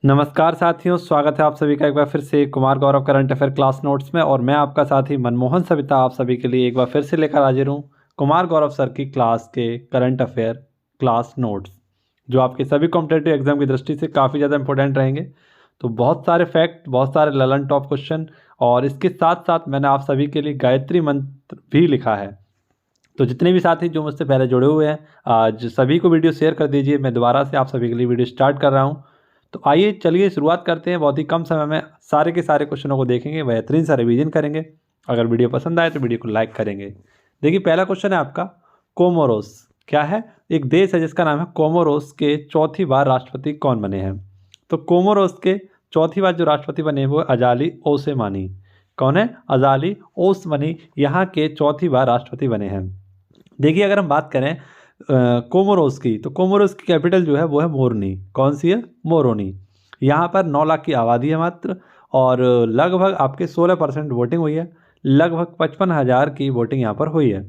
नमस्कार साथियों, स्वागत है आप सभी का एक बार फिर से Kumar Gaurav current affair class notes में। और मैं आपका साथी मनमोहन सविता आप सभी के लिए एक बार फिर से लेकर हाजिर हूँ कुमार गौरव सर की क्लास के करंट अफेयर क्लास नोट्स, जो आपके सभी कॉम्पिटेटिव एग्जाम की दृष्टि से काफ़ी ज़्यादा इंपॉर्टेंट रहेंगे। तो बहुत सारे फैक्ट, बहुत सारे ललन टॉप क्वेश्चन, और इसके साथ साथ मैंने आप सभी के लिए गायत्री मंत्र भी लिखा है। तो जितने भी साथी जो मुझसे पहले जुड़े हुए हैं, आज सभी को वीडियो शेयर कर दीजिए। मैं दोबारा से आप सभी के लिए वीडियो स्टार्ट कर रहा हूँ। तो आइए चलिए शुरुआत करते हैं। बहुत ही कम समय में सारे के सारे क्वेश्चनों को देखेंगे, बेहतरीन सा रिवीजन करेंगे। अगर वीडियो पसंद आए तो वीडियो को लाइक करेंगे। देखिए, पहला क्वेश्चन है आपका, कोमोरोस क्या है? एक देश है जिसका नाम है कोमोरोस के चौथी बार राष्ट्रपति कौन बने हैं? तो कोमोरोस के चौथी बार जो राष्ट्रपति बने वो अजाली ओसेमानी। कौन है? अजाली ओसमानी यहाँ के चौथी बार राष्ट्रपति बने हैं। देखिए, अगर हम बात करें कोमोरोस की, तो कोमोरोस की कैपिटल जो है वो है मोरनी। कौन सी है? मोरोनी। यहाँ पर 9 लाख की आबादी है मात्र, और लगभग आपके 16% वोटिंग हुई है। लगभग 55,000 की वोटिंग यहाँ पर हुई है।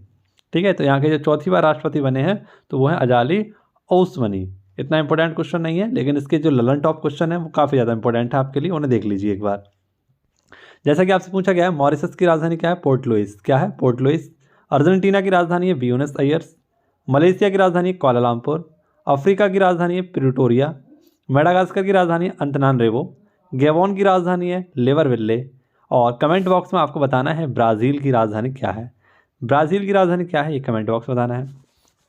ठीक है, तो यहाँ के जो चौथी बार राष्ट्रपति बने हैं तो वो है अजाली ओसमानी। इतना इंपॉर्टेंट क्वेश्चन नहीं है, लेकिन इसके जो ललन टॉप क्वेश्चन है वो काफ़ी ज़्यादा इंपॉर्टेंट है आपके लिए, उन्हें देख लीजिए एक बार। जैसा कि आपसे पूछा गया है, मॉरिशस की राजधानी क्या है? Port Louis. क्या है? Port Louis. अर्जेंटीना की राजधानी है ब्यूनस आयर्स। मलेशिया की राजधानी है कुआलालंपुर। अफ्रीका की राजधानी है प्रिटोरिया। मेडागास्कर की राजधानी है अंतनानरेवो। गैबोन की राजधानी है लिवरविल्ले। और कमेंट बॉक्स में आपको बताना है ब्राज़ील की राजधानी क्या है। ब्राज़ील की राजधानी क्या है, ये कमेंट बॉक्स में बताना है।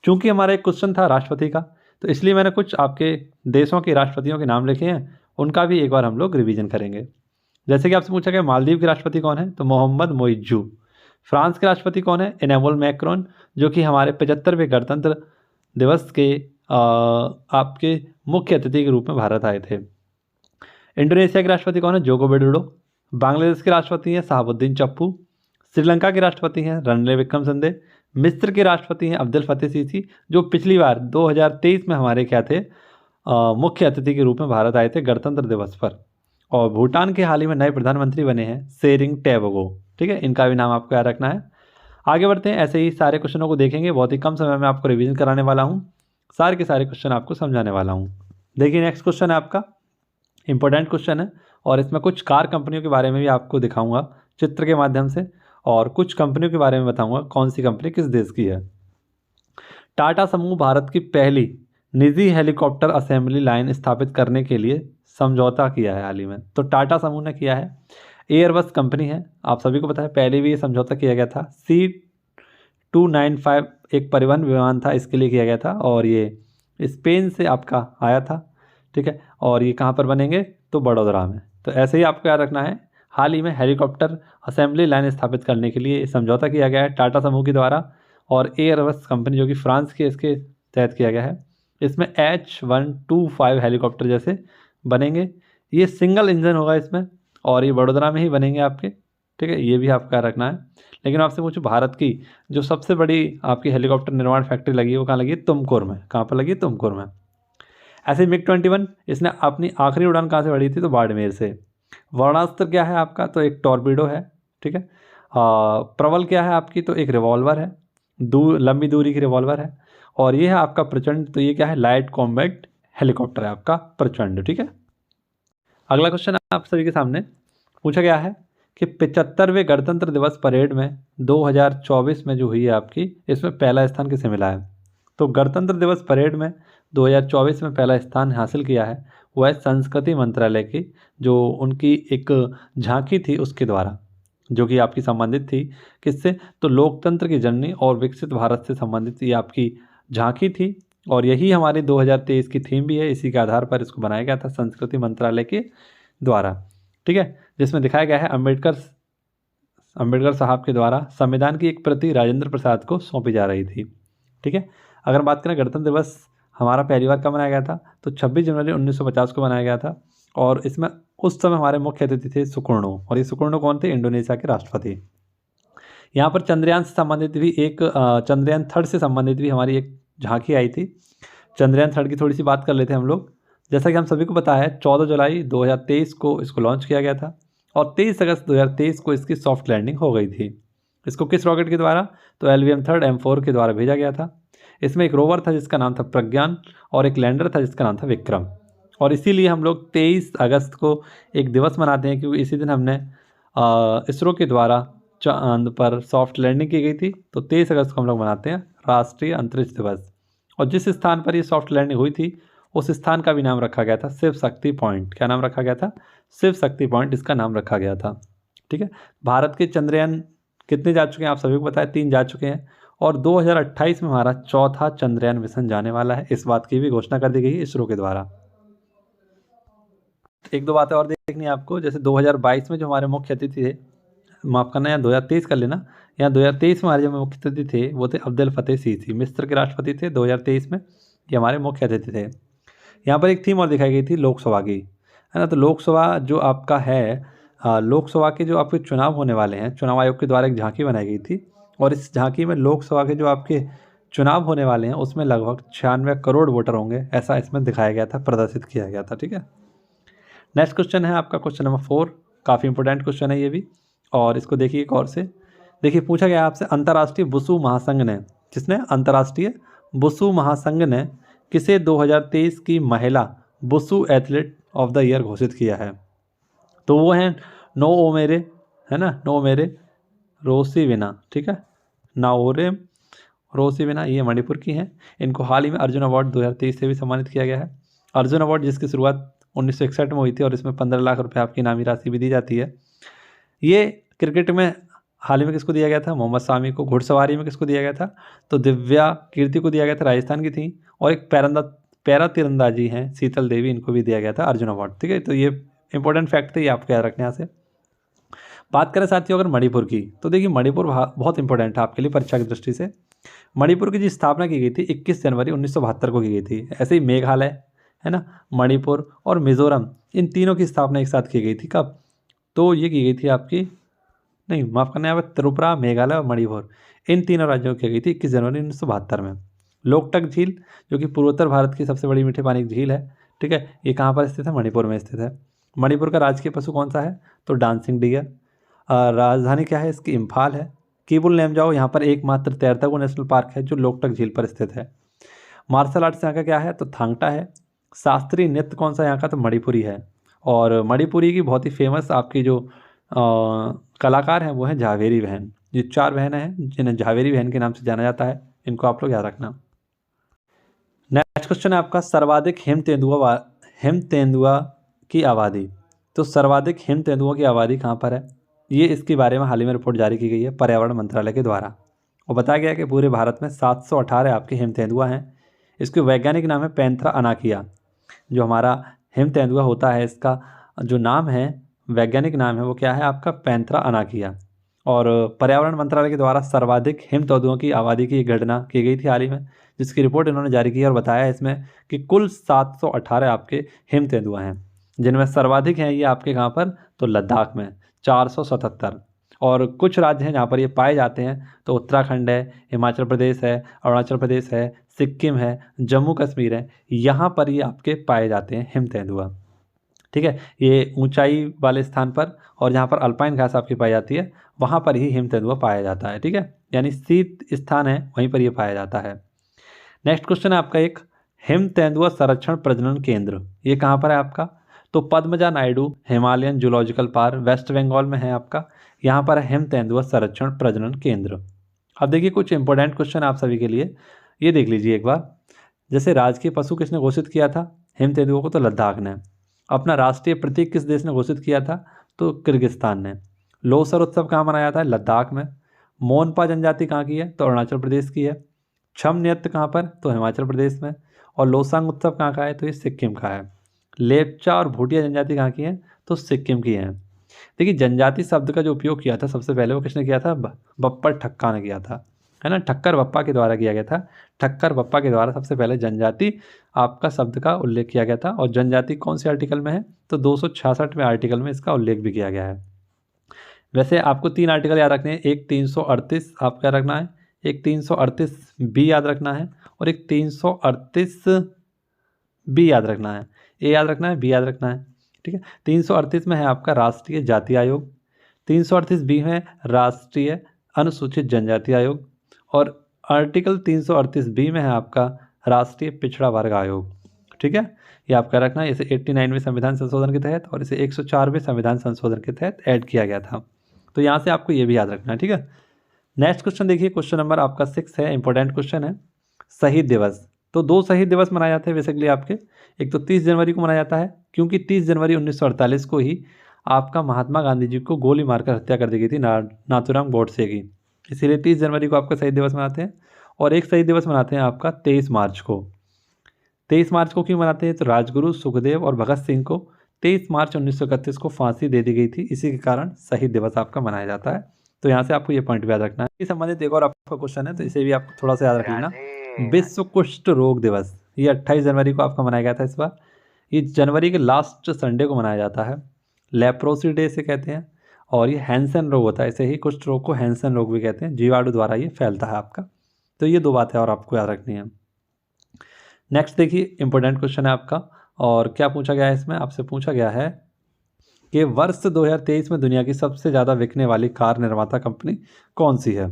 चूंकि हमारा एक क्वेश्चन था राष्ट्रपति का, तो इसलिए मैंने कुछ आपके देशों के राष्ट्रपतियों के नाम लिखे हैं, उनका भी एक बार हम लोग रिवीजन करेंगे। जैसे कि आपसे पूछा गया मालदीव के राष्ट्रपति कौन है, तो मोहम्मद मोइज्जू। फ्रांस के राष्ट्रपति कौन है? इमैनुअल मैक्रोन, जो कि हमारे 75वें गणतंत्र दिवस के आपके मुख्य अतिथि के रूप में भारत आए थे। इंडोनेशिया के राष्ट्रपति कौन है? Joko Widodo. बांग्लादेश के राष्ट्रपति हैं शाहाबुद्दीन चप्पू। श्रीलंका के राष्ट्रपति हैं रणनिल विक्रमसिंघे। मिस्र के राष्ट्रपति हैं अब्दुल फतेह सीसी, जो पिछली बार 2023 में हमारे क्या थे, मुख्य अतिथि के रूप में भारत आए थे गणतंत्र दिवस पर। और भूटान के हाल ही में नए प्रधानमंत्री बने हैं सेरिंग टैबगो। ठीक है, इनका भी नाम आपको याद रखना है। आगे बढ़ते हैं, ऐसे ही सारे क्वेश्चनों को देखेंगे। बहुत ही कम समय में आपको रिवीजन कराने वाला हूँ, सारे के सारे क्वेश्चन आपको समझाने वाला हूँ। देखिए, नेक्स्ट क्वेश्चन है आपका, इंपॉर्टेंट क्वेश्चन है, और इसमें कुछ कार कंपनियों के बारे में भी आपको दिखाऊंगा चित्र के माध्यम से, और कुछ कंपनियों के बारे में बताऊंगा कौन सी कंपनी किस देश की है। टाटा समूह भारत की पहली निजी हेलीकॉप्टर असेंबली लाइन स्थापित करने के लिए समझौता किया है हाल ही में। तो टाटा समूह ने किया है, एयरबस कंपनी है, आप सभी को पता है, पहले भी ये समझौता किया गया था। C295 एक परिवहन विमान था, इसके लिए किया गया था, और ये स्पेन से आपका आया था। ठीक है, और ये कहाँ पर बनेंगे? तो बड़ोदरा में। तो ऐसे ही आपको याद रखना है, हाल ही में हेलीकॉप्टर असेंबली लाइन स्थापित करने के लिए समझौता किया गया है टाटा समूह के द्वारा, और एयरबस कंपनी जो कि फ्रांस की, इसके तहत किया गया है। इसमें H125 हेलीकॉप्टर जैसे बनेंगे। ये सिंगल इंजन होगा इसमें, और ये बड़ोदरा में ही बनेंगे आपके। ठीक है, ये भी आपका याद रखना है। लेकिन आपसे पूछूं, भारत की जो सबसे बड़ी आपकी हेलीकॉप्टर निर्माण फैक्ट्री लगी है वो कहाँ लगी है? तुमकुर में। कहाँ पर लगी है? तुमकुर में। ऐसे MiG-21 इसने अपनी आखिरी उड़ान कहाँ से भरी थी? तो बाड़मेर से। वर्णास्त्र क्या है आपका? तो एक टॉर्पीडो है। ठीक है, प्रबल क्या है आपकी? तो एक रिवॉल्वर है, लंबी दूरी की रिवॉल्वर है। और ये है आपका प्रचंड, तो ये क्या है? लाइट कॉम्बैट हेलीकॉप्टर है आपका प्रचंड। ठीक है, अगला क्वेश्चन आप सभी के सामने पूछा गया है कि 75वें गणतंत्र दिवस परेड में 2024 में जो हुई है आपकी, इसमें पहला स्थान किसे मिला है? तो गणतंत्र दिवस परेड में 2024 में पहला स्थान हासिल किया है वो है संस्कृति मंत्रालय की, जो उनकी एक झांकी थी उसके द्वारा, जो कि आपकी संबंधित थी किससे? तो लोकतंत्र की जननी और विकसित भारत से संबंधित ये आपकी झांकी थी। और यही हमारी 2023 की थीम भी है, इसी के आधार पर इसको बनाया गया था संस्कृति मंत्रालय के द्वारा। ठीक है, जिसमें दिखाया गया है अंबेडकर साहब के द्वारा संविधान की एक प्रति राजेंद्र प्रसाद को सौंपी जा रही थी। ठीक है, अगर बात करें गणतंत्र दिवस हमारा पहली बार कब मनाया गया था, तो 26 जनवरी 1950 को मनाया गया था। और इसमें उस समय हमारे मुख्य अतिथि थे सुकर्णो, और ये सुकर्णो कौन थे? इंडोनेशिया के राष्ट्रपति। यहाँ पर चंद्रयान से संबंधित भी एक चंद्रयान 3 से संबंधित भी हमारी एक झांकी आई थी। चंद्रयान 3 की थोड़ी सी बात कर लेते हैं हम लोग। जैसा कि हम सभी को पता है, 14 जुलाई 2023 को इसको लॉन्च किया गया था, और 23 अगस्त 2023 को इसकी सॉफ्ट लैंडिंग हो गई थी। इसको किस रॉकेट के द्वारा? तो LVM-3 M4 के द्वारा भेजा गया था। इसमें एक रोवर था जिसका नाम था प्रज्ञान, और एक लैंडर था जिसका नाम था विक्रम। और इसीलिए हम लोग 23 अगस्त को एक दिवस मनाते हैं, क्योंकि इसी दिन हमने इसरो के द्वारा चांद पर सॉफ्ट लैंडिंग की गई थी। तो 23 अगस्त को हम लोग मनाते हैं राष्ट्रीय अंतरिक्ष दिवस। और जिस स्थान पर ये सॉफ्ट लैंडिंग हुई थी उस स्थान का भी नाम रखा गया था शिव शक्ति पॉइंट। क्या नाम रखा गया था? शिव शक्ति पॉइंट इसका नाम रखा गया था। ठीक है। भारत के चंद्रयान कितने जा चुके हैं आप सभी को पता है, 3 जा चुके हैं। और 2028 में हमारा चौथा चंद्रयान मिशन जाने वाला है। इस बात की भी घोषणा कर दी गई है इसरो के द्वारा। एक दो बातें और देखनी है आपको, जैसे 2022 में जो हमारे मुख्य अतिथि थे, माफ़ करना, यहाँ 2023 कर लेना, यहाँ 2023 में हमारे जो मुख्य अतिथि थे वो थे अब्दुल फतेह सीसी, मिस्र के राष्ट्रपति थे 2023 में। ये हमारे मुख्य अतिथि थे। यहाँ पर एक थीम और दिखाई गई थी लोकसभा की, है ना। तो लोकसभा जो आपका है, लोकसभा के जो आपके चुनाव होने वाले हैं, चुनाव आयोग के द्वारा एक झांकी बनाई गई थी। और इस झांकी में लोकसभा के जो आपके चुनाव होने वाले हैं उसमें लगभग 96 करोड़ वोटर होंगे, ऐसा इसमें दिखाया गया था, प्रदर्शित किया गया था। ठीक है। नेक्स्ट क्वेश्चन है आपका क्वेश्चन नंबर 4। काफ़ी इंपॉर्टेंट क्वेश्चन है ये भी, और इसको देखिए एक और से। देखिए पूछा गया आपसे, अंतर्राष्ट्रीय वुशु महासंघ ने, किसने? अंतर्राष्ट्रीय वुशु महासंघ ने किसे 2023 की महिला wushu athlete of the year घोषित किया है? तो वो हैं नोओमेरे, है ना, नोओमेरे रोसिविना। ठीक है, नाओरे रोसिविना, ये मणिपुर की हैं। इनको हाल ही में अर्जुन अवार्ड 2023 से भी सम्मानित किया गया है। अर्जुन अवार्ड जिसकी शुरुआत 1961 में हुई थी और इसमें 15 लाख रुपए आपकी इनामी राशि भी दी जाती है। ये क्रिकेट में हाल ही में किसको दिया गया था? मोहम्मद शामी को। घुड़सवारी में किसको दिया गया था? तो दिव्या कीर्ति को दिया गया था, राजस्थान की थी। और एक पैरा तीरंदाजी हैं शीतल देवी, इनको भी दिया गया था अर्जुन अवार्ड। ठीक है, तो ये इंपॉर्टेंट फैक्ट थे, ये आपको याद रखने। यहाँ से बात करें साथियों अगर मणिपुर की, तो देखिए मणिपुर बहुत इंपॉर्टेंट है आपके लिए परीक्षा की दृष्टि से। मणिपुर की जी स्थापना की गई थी 21 जनवरी 1972 को की गई थी। ऐसे ही मेघालय, है ना, मणिपुर और मिजोरम, इन तीनों की स्थापना एक साथ की गई थी। कब? तो ये की गई थी आपकी, नहीं माफ़ करना, यहाँ पर त्रिपुरा, मेघालय और मणिपुर, इन तीनों राज्यों की गई थी 21 जनवरी 1972 में। लोकटक झील जो कि पूर्वोत्तर भारत की सबसे बड़ी मीठे पानी की झील है, ठीक है, ये कहाँ पर स्थित है? मणिपुर में स्थित है। मणिपुर का राजकीय पशु कौन सा है? तो डांसिंग डियर। राजधानी क्या है इसकी? इम्फाल है। केबुल लेमजाओ यहाँ पर एकमात्र तैरतागो नेशनल पार्क है जो लोकटक झील पर स्थित है। मार्शल आर्ट्स यहाँ का क्या है? तो थांगटा है। शास्त्रीय नृत्य कौन सा यहाँ का? तो मणिपुरी है। और मणिपुरी की बहुत ही फेमस आपकी जो कलाकार हैं वो हैं झावेरी बहन। ये 4 बहनें हैं जिन्हें झावेरी बहन के नाम से जाना जाता है, इनको आप लोग याद रखना। नेक्स्ट क्वेश्चन है आपका, सर्वाधिक हिम तेंदुआ की आबादी। तो सर्वाधिक हिम तेंदुओं की आबादी कहाँ पर है? ये इसके बारे में हाल ही में रिपोर्ट जारी की गई है पर्यावरण मंत्रालय के द्वारा, और बताया गया है कि पूरे भारत में 718 आपके हिम तेंदुआ हैं। इसके वैज्ञानिक नाम है पैंथरा अनाकिया। जो हमारा हिम तेंदुआ होता है इसका जो नाम है, वैज्ञानिक नाम है, वो क्या है आपका? पैंथरा अनाकिया। और पर्यावरण मंत्रालय के द्वारा सर्वाधिक हिम तेंदुओं की आबादी की गणना की गई थी हाल ही में, जिसकी रिपोर्ट इन्होंने जारी की और बताया इसमें कि कुल 718 आपके हिम तेंदुआ हैं, जिनमें सर्वाधिक हैं ये आपके कहाँ पर? तो लद्दाख में 477। और कुछ राज्य हैं जहाँ पर ये पाए जाते हैं, तो उत्तराखंड है, हिमाचल प्रदेश है, अरुणाचल प्रदेश है, सिक्किम है, जम्मू कश्मीर है, यहाँ पर ये आपके पाए जाते हैं हिम तेंदुआ। ठीक है, ये ऊंचाई वाले स्थान पर और जहाँ पर अल्पाइन घास आपकी पाई जाती है वहाँ पर ही हिम तेंदुआ पाया जाता है। ठीक है, यानी शीत स्थान है वहीं पर ये पाया जाता है। नेक्स्ट क्वेश्चन है आपका एक, हिम तेंदुआ संरक्षण प्रजनन केंद्र, ये कहाँ पर है आपका? तो पद्मजा नायडू हिमालयन जूलॉजिकल पार्क वेस्ट बंगाल में है आपका। यहाँ पर है हिम तेंदुआ संरक्षण प्रजनन केंद्र। अब देखिए कुछ इंपॉर्टेंट क्वेश्चन आप सभी के लिए, ये देख लीजिए एक बार। जैसे राजकीय पशु किसने घोषित किया था हिम तेंदुओं को? तो लद्दाख ने। अपना राष्ट्रीय प्रतीक किस देश ने घोषित किया था? तो किर्गिस्तान ने। लोसर उत्सव कहाँ मनाया जाता है? लद्दाख में। मोनपा जनजाति कहाँ की है? तो अरुणाचल प्रदेश की है। छम नृत्य कहाँ पर? तो हिमाचल प्रदेश में। और लोसांग उत्सव कहाँ का है? तो ये सिक्किम का है। लेपचा और भूटिया जनजाति कहाँ की है? तो सिक्किम की है। देखिए जनजाति शब्द का जो उपयोग किया था सबसे पहले वो किसने किया था? बप्पर ठक्का ने किया था, है ना, ठक्कर बप्पा के द्वारा किया गया था। ठक्कर बप्पा के द्वारा सबसे पहले जनजाति आपका शब्द का उल्लेख किया गया था। और जनजाति कौन से आर्टिकल में है? तो 266वें आर्टिकल में इसका उल्लेख भी किया गया है। वैसे आपको 3 आर्टिकल याद रखने हैं, एक 338 आपको याद रखना है, एक 338 बी याद रखना है, और एक 338 बी याद रखना है। ए याद रखना है, बी याद रखना है। ठीक है, 338 में है आपका राष्ट्रीय जाति आयोग, 338 बी में राष्ट्रीय अनुसूचित जनजाति आयोग, और आर्टिकल 338 बी में है आपका राष्ट्रीय पिछड़ा वर्ग आयोग। ठीक है, ये आपका रखना है। इसे 89वें संविधान संशोधन के तहत और इसे 104वें संविधान संशोधन के तहत ऐड किया गया था। तो यहाँ से आपको ये भी याद रखना है, ठीक है। नेक्स्ट क्वेश्चन देखिए, क्वेश्चन नंबर आपका 6 है, इंपॉर्टेंट क्वेश्चन है। शहीद दिवस, तो 2 शहीद दिवस मनाए जाते हैं बेसिकली आपके। एक तो 30 जनवरी को मनाया जाता है, क्योंकि 30 जनवरी 1948 को ही आपका महात्मा गांधी जी को गोली मारकर हत्या कर दी गई थी नाथूराम गोडसे की, इसीलिए 30 जनवरी को आपका शहीद दिवस मनाते हैं। और एक शहीद दिवस मनाते हैं आपका 23 मार्च को। 23 मार्च को क्यों मनाते हैं, तो राजगुरु सुखदेव और भगत सिंह को 23 मार्च 1931 को फांसी दे दी गई थी, इसी के कारण शहीद दिवस आपका मनाया जाता है। तो यहाँ से आपको ये पॉइंट भी याद रखना है। इस संबंधित एक और आपका क्वेश्चन है, तो इसे भी आपको थोड़ा सा याद रख लेना। विश्व कुष्ठ रोग दिवस, ये 28 जनवरी को आपका मनाया गया था इस बार। ये जनवरी के लास्ट संडे को मनाया जाता है। लेप्रोसी डे से कहते हैं, और ये हैंसन रोग होता है, ऐसे ही कुष्ठ रोग को हैंसन रोग भी कहते हैं, जीवाणु द्वारा ये फैलता है आपका। तो ये 2 बातें और आपको याद रखनी है। नेक्स्ट देखिए, इंपॉर्टेंट क्वेश्चन है आपका, और क्या पूछा गया है इसमें, आपसे पूछा गया है कि वर्ष 2023 में दुनिया की सबसे ज़्यादा बिकने वाली कार निर्माता कंपनी कौन सी है।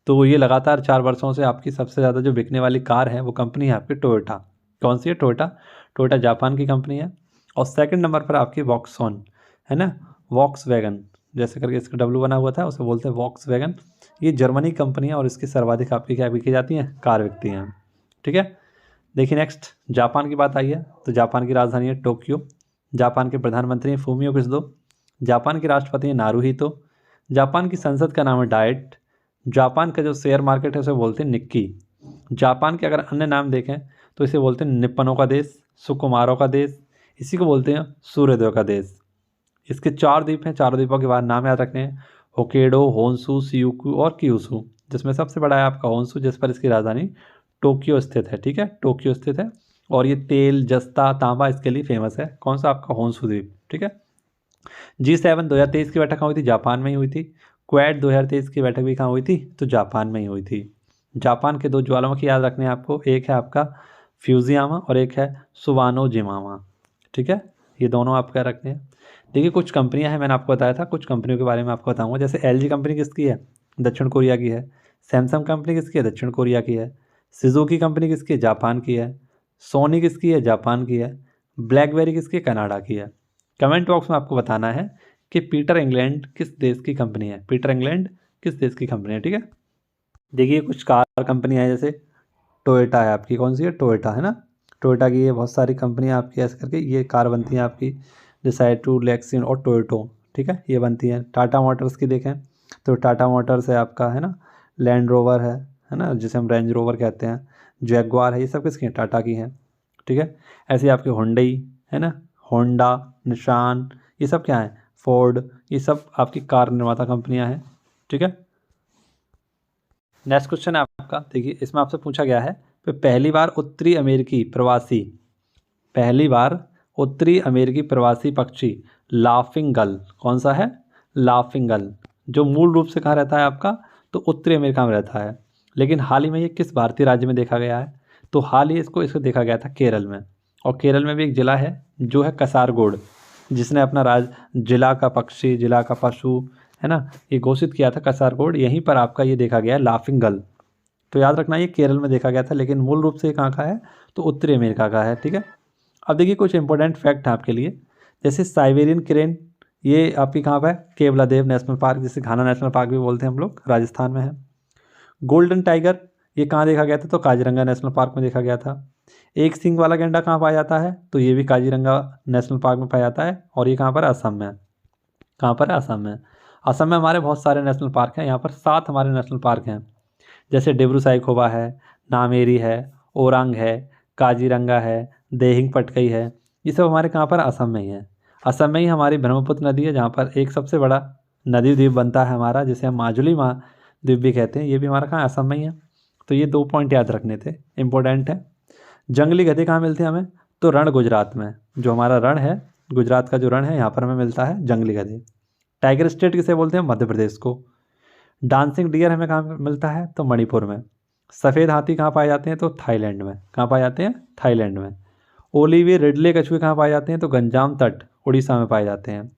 तो ये लगातार 4 वर्षों से आपकी सबसे ज़्यादा जो बिकने वाली कार है वो कंपनी है आपकी टोयोटा। कौन सी है, टोयोटा। टोयोटा जापान की कंपनी है। और सेकंड नंबर पर आपकी वॉक्सॉन है ना, वॉक्सवैगन जैसे करके इसका डब्लू बना हुआ था, उसे बोलते हैं वॉक्सवैगन। ये जर्मनी कंपनी है और इसकी सर्वाधिक आपकी क्या बिकी जाती हैं, कार बिकती हैं, ठीक है। देखिए नेक्स्ट, जापान की बात आई है, तो जापान की राजधानी है टोक्यो। जापान के प्रधानमंत्री हैं फूमियो किशिदो। जापान के राष्ट्रपति हैं नारुहितो। जापान की संसद का नाम है डाइट। जापान का जो शेयर मार्केट है उसे बोलते हैं निक्की। जापान के अगर अन्य नाम देखें तो इसे बोलते हैं निप्पनों का देश, सुकुमारों का देश, इसी को बोलते हैं सूर्योदय का देश। इसके 4 द्वीप हैं, 4 द्वीपों के बाद नाम याद रखने हैं, होकेडो, होन्सू, सियुकू और क्यूसू, जिसमें सबसे बड़ा है आपका होन्सू, जिस पर इसकी राजधानी टोक्यो स्थित है, ठीक है, टोक्यो स्थित है। और ये तेल, जस्ता, तांबा इसके लिए फेमस है। कौन सा, आपका होन्सू द्वीप, ठीक है। G7 2023 की बैठक कहाँ हुई थी, जापान में ही हुई थी। क्वेड 2023 की बैठक भी कहाँ हुई थी, तो जापान में ही हुई थी। जापान के 2 ज्वालामुखी याद रखने हैं आपको, एक है आपका फ्यूजियामा और एक है सुवानो जिमामा, ठीक है, ये दोनों आपको याद रखने हैं। देखिए कुछ कंपनियां हैं, मैंने आपको बताया था, कुछ कंपनियों के बारे में आपको बताऊंगा। जैसे LG कंपनी किसकी है, दक्षिण कोरिया की है। सैमसंग कंपनी किसकी है, दक्षिण कोरिया की है। सुजुकी कंपनी किसकी है, जापान की है। सोनी किसकी है, जापान की है। ब्लैकबेरी किसकी है, कनाडा की है। कमेंट बॉक्स में आपको बताना है कि पीटर इंग्लैंड किस देश की कंपनी है, पीटर इंग्लैंड किस देश की कंपनी है, ठीक है। देखिए कुछ कार कंपनियां हैं, जैसे टोयोटा है आपकी, कौन सी है, टोयोटा है ना, टोयोटा की ये बहुत सारी कंपनियां आपकी ऐसे करके ये कार बनती हैं आपकी, डेसाइटू, लेक्सिन और टोयोटो, ठीक है, ये बनती हैं। टाटा मोटर्स की देखें तो टाटा मोटर्स है आपका, है ना, लैंड रोवर है ना, जिसे हम रेंज रोवर कहते हैं, जैगवार है, ये सब किसकी हैं, टाटा की हैं, ठीक है। ऐसे आपकी हुंडई है ना, होंडा, निशान, ये सब क्या है, फोर्ड, ये सब आपकी कार निर्माता कंपनियां हैं, ठीक है। नेक्स्ट क्वेश्चन है आपका, देखिए इसमें आपसे पूछा गया है कि पहली बार उत्तरी अमेरिकी प्रवासी पक्षी लाफिंग गल, कौन सा है, लाफिंग गल, जो मूल रूप से कहाँ रहता है आपका, तो उत्तरी अमेरिका में रहता है। लेकिन हाल ही में ये किस भारतीय राज्य में देखा गया है, तो हाल ही इसको देखा गया था केरल में। और केरल में भी एक ज़िला है जो है कसारगोड, जिसने अपना जिला का पक्षी, जिला का पशु है ना, ये घोषित किया था कसारगोड। यहीं पर आपका ये देखा गया है लाफिंग गल। तो याद रखना ये केरल में देखा गया था, लेकिन मूल रूप से ये कहाँ का है, तो उत्तरी अमेरिका का है, ठीक है। अब देखिए कुछ इंपॉर्टेंट फैक्ट है आपके लिए, जैसे साइबेरियन क्रेन, ये आपकी कहाँ पर है, केवलादेव नेशनल पार्क, जिसे घाना नेशनल पार्क भी बोलते हैं हम लोग, राजस्थान में है। गोल्डन टाइगर, ये कहाँ देखा गया था, तो काजीरंगा नेशनल पार्क में देखा गया था। एक सींग वाला गैंडा कहाँ पाया जाता है, तो ये भी काजीरंगा नेशनल पार्क में पाया जाता है, और ये कहाँ पर, असम में। कहाँ पर है, असम में। असम में हमारे बहुत सारे नेशनल पार्क हैं, यहाँ पर 7 हमारे नेशनल पार्क हैं, जैसे डिब्रू साइखोवा है, नामेरी है, ओरांग है, काजीरंगा है, देहिंग पटकई है, ये सब हमारे कहाँ पर, असम में ही है। असम में ही हमारी ब्रह्मपुत्र नदी है, जहाँ पर एक सबसे बड़ा नदी द्वीप बनता है हमारा, जिसे हम माजुली द्वीप भी कहते हैं, ये भी हमारा कहाँ, असम में ही है। तो ये 2 पॉइंट याद रखने थे, इंपॉर्टेंट है। जंगली गधे कहाँ मिलते हैं हमें, तो रण गुजरात में, जो हमारा रण है, गुजरात का जो रण है, यहाँ पर हमें मिलता है जंगली गधे। टाइगर स्टेट किसे बोलते हैं, मध्य प्रदेश को। डांसिंग डियर हमें कहाँ मिलता है, तो मणिपुर में। सफ़ेद हाथी कहाँ पाए जाते हैं, तो थाईलैंड में। कहाँ पाए जाते हैं, थाईलैंड में। ओलिवियर रिडले कछुए कहाँ पाए जाते हैं, तो गंजाम तट, उड़ीसा में पाए जाते हैं।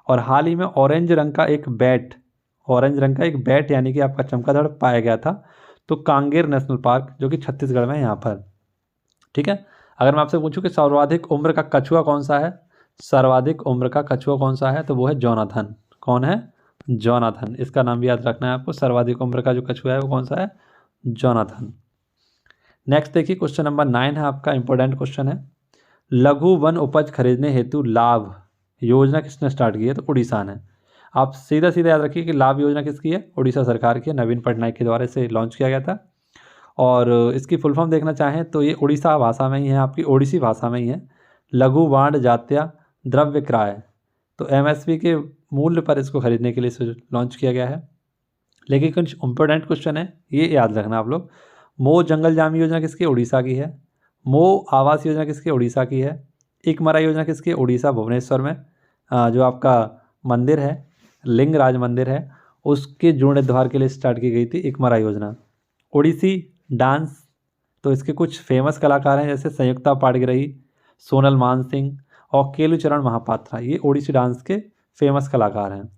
और हाल ही में ऑरेंज रंग का एक बैट यानी कि आपका चमगादड़ पाया गया था, तो कांगेर नेशनल पार्क, जो कि छत्तीसगढ़ में है यहाँ पर, ठीक है। अगर मैं आपसे पूछूं कि सर्वाधिक उम्र का कछुआ कौन सा है, सर्वाधिक उम्र का कछुआ कौन सा है, तो वो है जोनाथन। कौन है? जोनाथन। इसका नाम भी याद रखना है आपको। सर्वाधिक उम्र का जो कछुआ है वो कौन सा है? जोनाथन। नेक्स्ट देखिए, क्वेश्चन नंबर 9 है आपका, इंपॉर्टेंट क्वेश्चन है। लघु वन उपज खरीदने हेतु लाभ योजना किसने स्टार्ट की है? तो उड़ीसा ने। आप सीधा सीधा याद रखिए कि लाभ योजना किसकी है? उड़ीसा सरकार की है, नवीन पटनायक के द्वारा इसे लॉन्च किया गया था। और इसकी फुल फॉर्म देखना चाहें तो ये उड़ीसा भाषा में ही है, आपकी ओडिसी भाषा में ही है। लघु वाण जात्या द्रव्य क्रय, तो एमएसपी के मूल्य पर इसको खरीदने के लिए इसे लॉन्च किया गया है। लेकिन कुछ इंपॉर्टेंट क्वेश्चन है, ये याद रखना आप लोग। मो जंगल जाम योजना किसकी? उड़ीसा की है। मो आवास योजना किसकी? उड़ीसा की है। इकमरा योजना किसकी? उड़ीसा भुवनेश्वर में जो आपका मंदिर है, लिंगराज मंदिर है, उसके जीर्णोद्धार के लिए स्टार्ट की गई थी इकमरा योजना। ओडिसी डांस, तो इसके कुछ फेमस कलाकार हैं जैसे संयुक्ता पाटग्रही, सोनल मानसिंह और केलुचरण महापात्रा, ये ओडिसी डांस के फेमस कलाकार हैं।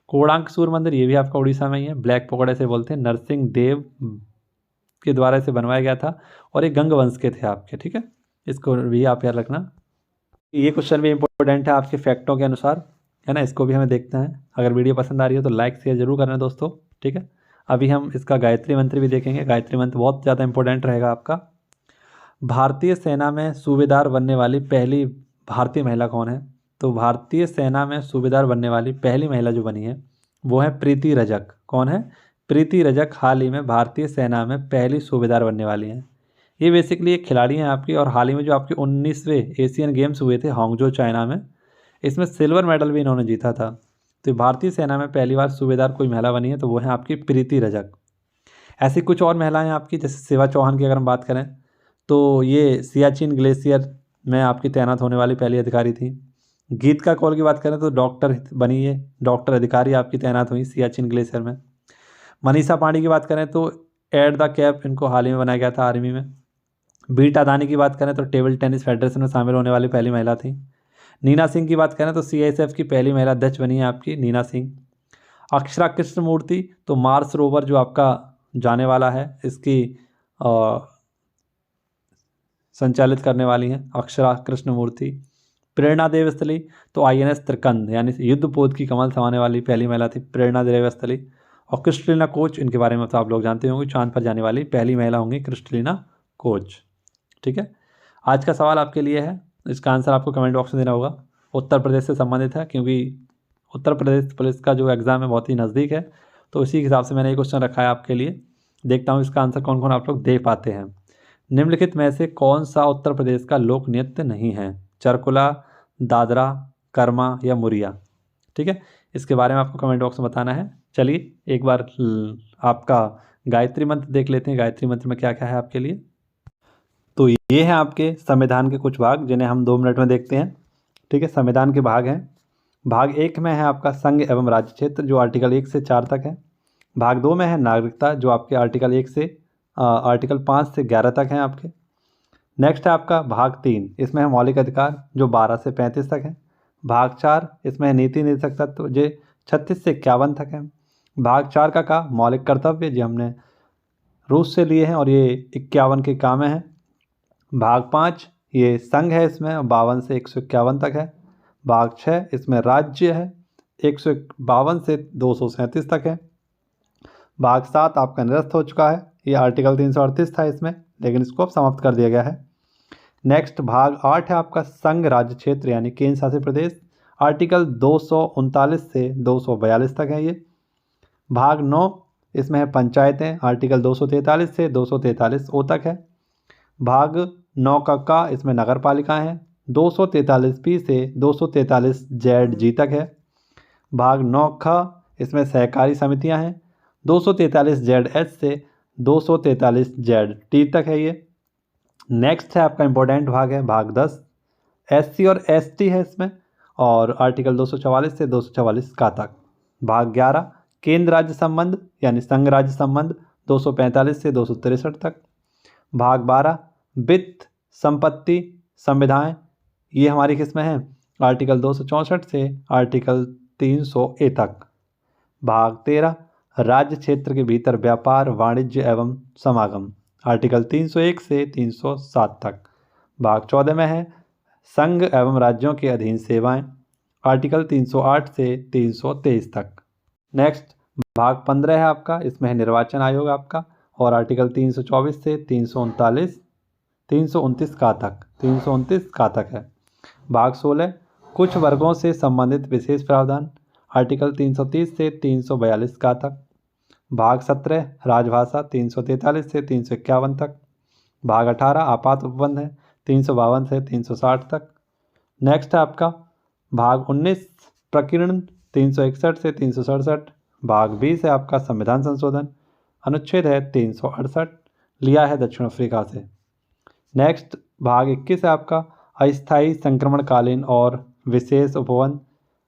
कोणार्क सूर्य मंदिर, ये भी आपका उड़ीसा में ही है। ब्लैक पकौड़े से बोलते हैं, नरसिंह देव के द्वारा इसे बनवाया गया था और ये गंग वंश के थे आपके, ठीक है। इसको भी आप याद रखना। ये क्वेश्चन भी इंपॉर्टेंट है आपके फैक्टों के अनुसार, है ना। इसको भी हमें देखते हैं। अगर वीडियो पसंद आ रही हो तो लाइक शेयर जरूर करना दोस्तों, ठीक है। अभी हम इसका गायत्री मंत्र भी देखेंगे। गायत्री मंत्र बहुत ज़्यादा इंपॉर्टेंट रहेगा आपका। भारतीय सेना में सूबेदार बनने वाली पहली भारतीय महिला कौन है? तो भारतीय सेना में सूबेदार बनने वाली पहली महिला जो बनी है वो है प्रीति रजक। कौन है? प्रीति रजक हाल ही में भारतीय सेना में पहली सूबेदार बनने वाली हैं। ये बेसिकली एक खिलाड़ी हैं आपकी, और हाल ही में जो आपके 19वें एशियन गेम्स हुए थे हांगजो चाइना में, इसमें सिल्वर मेडल भी इन्होंने जीता था। तो भारतीय सेना में पहली बार सूबेदार कोई महिला बनी है तो वो है आपकी प्रीति रजक। ऐसी कुछ और महिलाएं आपकी, जैसे शिवा चौहान की अगर हम बात करें तो ये सियाचिन ग्लेशियर में आपकी तैनात होने वाली पहली अधिकारी थी। गीतिका कौल की बात करें तो डॉक्टर बनी है, डॉक्टर अधिकारी आपकी तैनात हुई सियाचिन ग्लेशियर में। मनीषा पांडे की बात करें तो एट द कैप इनको हाल ही में बनाया गया था आर्मी में। बीटा दानी की बात करें तो टेबल टेनिस फेडरेशन में शामिल होने वाली पहली महिला थी। नीना सिंह की बात करें तो सीआईएसएफ की पहली महिला अध्यक्ष बनी है आपकी नीना सिंह। अक्षरा कृष्णमूर्ति, तो मार्स रोवर जो आपका जाने वाला है इसकी संचालित करने वाली हैं अक्षरा कृष्णमूर्ति। प्रेरणा देवस्थली, तो आईएनएस त्रिकंद यानी युद्धपोत की कमान संभालने वाली पहली महिला थी प्रेरणा देवस्थली। और क्रिस्टलिना कोच, इनके बारे में तो आप लोग जानते होंगे, चांद पर जाने वाली पहली महिला होंगी क्रिस्टलिना कोच, ठीक है। आज का सवाल आपके लिए है, इसका आंसर आपको कमेंट बॉक्स में देना होगा। उत्तर प्रदेश से संबंधित है, क्योंकि उत्तर प्रदेश पुलिस का जो एग्ज़ाम है बहुत ही नज़दीक है, तो उसी हिसाब से मैंने ये क्वेश्चन रखा है आपके लिए। देखता हूँ इसका आंसर कौन कौन आप लोग दे पाते हैं। निम्नलिखित में से कौन सा उत्तर प्रदेश का लोक नृत्य नहीं है? चरकुला, दादरा, कर्मा या मुरिया, ठीक है। इसके बारे में आपको कमेंट बॉक्स में बताना है। चलिए एक बार आपका गायत्री मंत्र देख लेते हैं। गायत्री मंत्र में क्या क्या है आपके लिए। तो ये है आपके संविधान के कुछ भाग, जिन्हें हम 2 मिनट में देखते हैं, ठीक है। संविधान के भाग हैं। भाग 1 में है आपका संघ एवं राज्य क्षेत्र, जो आर्टिकल 1 से 4 तक है। भाग 2 में है नागरिकता, जो आपके आर्टिकल 1 से आर्टिकल 5 से 11 तक हैं आपके। नेक्स्ट है आपका भाग 3, इसमें है मौलिक अधिकार, जो 12 से 35 तक है। भाग 4, इसमें है नीति निर्देशक तत्व, जो 36 से 51 तक है। भाग 4 का मौलिक कर्तव्य, जो हमने रूस से लिए हैं और ये 51 के काम हैं। भाग 5 ये संघ है, इसमें 52 से 151 तक है। भाग 6 इसमें राज्य है, 152 से 237 तक है। भाग 7 आपका निरस्त हो चुका है, ये आर्टिकल 338 था इसमें, लेकिन इसको अब समाप्त कर दिया गया है। नेक्स्ट भाग 8 है आपका संघ राज्य क्षेत्र यानी केंद्र शासित प्रदेश, आर्टिकल 239 से 242 तक है ये। भाग 9 इसमें है पंचायतें, आर्टिकल 243 से 243 ओ तक है। भाग 9 का इसमें नगर पालिकाएँ हैं, 243 से 243 ZG तक है। भाग 9 इसमें सहकारी समितियां हैं, 243 ZH से 243 ZT तक है ये। नेक्स्ट है आपका इम्पोर्टेंट भाग है भाग 10, SC और ST है इसमें, और आर्टिकल 244 से 244 का तक। भाग 11 केंद्र राज्य संबंध यानी संघ राज्य संबंध, 245 से 263 तक। भाग 12 वित्त संपत्ति संविधाएं, ये हमारी किसमें है? आर्टिकल 264 से आर्टिकल 300A तक। भाग 13 राज्य क्षेत्र के भीतर व्यापार वाणिज्य एवं समागम, आर्टिकल 301 से 307 तक। भाग 14 में है संघ एवं राज्यों के अधीन सेवाएं, आर्टिकल 308 से 323 तक। नेक्स्ट भाग 15 है आपका, इसमें है निर्वाचन आयोग आपका, और आर्टिकल 324 से 329 का तक है। भाग 16 कुछ वर्गों से संबंधित विशेष प्रावधान, आर्टिकल 330 से 342 का तक। भाग 17 राजभाषा 343 से 351 तक। भाग 18 आपात उपबंध है 352 से 360 तक। नेक्स्ट है आपका भाग 19 प्रकीर्णन 361 से 367। भाग 20 है आपका संविधान संशोधन, अनुच्छेद है 368, लिया है दक्षिण अफ्रीका से। नेक्स्ट भाग 21 है आपका अस्थायी संक्रमणकालीन और विशेष उपबंध,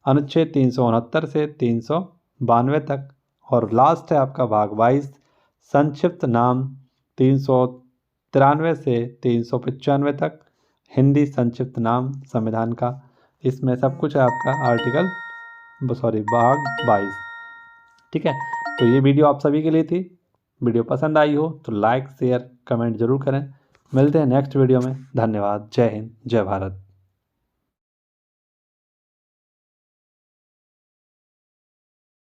अनुच्छेद 369 से 392 तक। और लास्ट है आपका भाग 22 संक्षिप्त नाम 393 से 395 तक, हिंदी संक्षिप्त नाम संविधान का। इसमें सब कुछ है आपका भाग 22। ठीक है, तो ये वीडियो आप सभी के लिए थी। वीडियो पसंद आई हो तो लाइक शेयर कमेंट जरूर करें। मिलते हैं नेक्स्ट वीडियो में। धन्यवाद। जय हिंद, जय भारत।